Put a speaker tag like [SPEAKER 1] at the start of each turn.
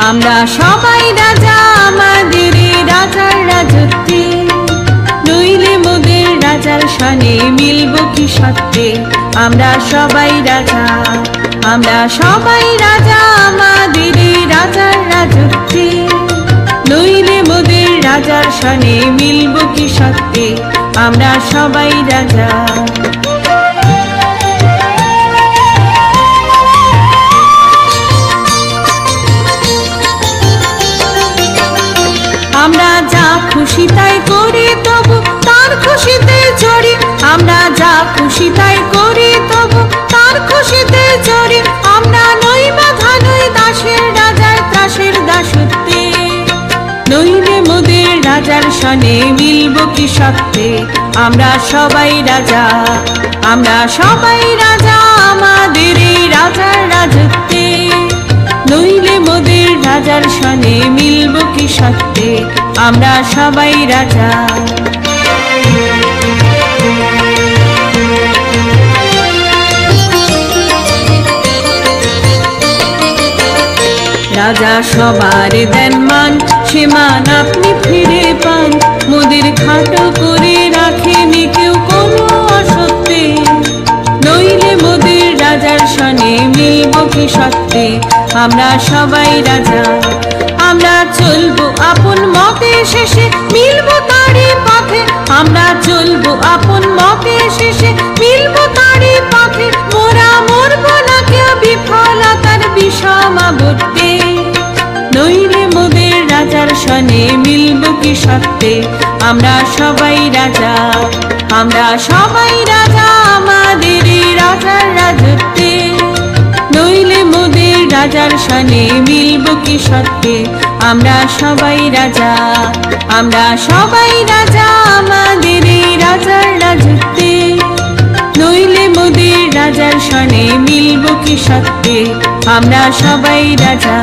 [SPEAKER 1] আমরা সবাই রাজা আমাদের রাজার রাজত্বে, নইলে মোদের রাজার শানে মিলব কি সত্যে। আমরা সবাই রাজা, আমরা সবাই রাজা আমাদের রাজার রাজত্বে, নইলে মোদের রাজার শানে মিলব কি সত্যে। আমরা সবাই রাজা। আমরা যা খুশি তাই করি তবু তার খুশিতে চড়ি, আমরা যা খুশি তাই করি তবু তার খুশিতে চড়ি। আমরা নই বাধা নই দাসের রাজার ত্রাসের দাসত্বে, নইলে মোদের রাজার শানে মিলব কি সত্যে। আমরা সবাই রাজা, আমরা সবাই রাজা আমাদের রাজার রাজত্বে, নইলে মোদের রাজার শানে মিলব কি সত্যে। আমরা সবাই রাজা। রাজা সবার দেন মান, সে মান আপনি ফিরে পান। মোদের খাটো করে রাখেনি কেউ কোনো অসত্যে, নইলে মোদের রাজার শানে মিলব কি সত্যে। আমরা সবাই রাজা, আমরা চলবো আপন মতে শেষে মিলব তারই পথে। আমরা চলবো আপন মতে শেষে মিলব তারই পথে। মোরা মরব না কেউ বিফলতার বিষমাবর্তে, নইলে মোদের রাজার শানে মিলব কি সত্যে। আমরা সবাই রাজা, আমরা সবাই রাজা আমাদের রাজার রাজত্বে, নইলে মোদের রাজার শানে মিলব কি সত্যে। আমরা সবাই রাজা, আমরা সবাই রাজা আমাদের রাজার রাজত্বে, নইলে মোদের রাজার শানে মিলব কি সত্যে। আমরা সবাই রাজা।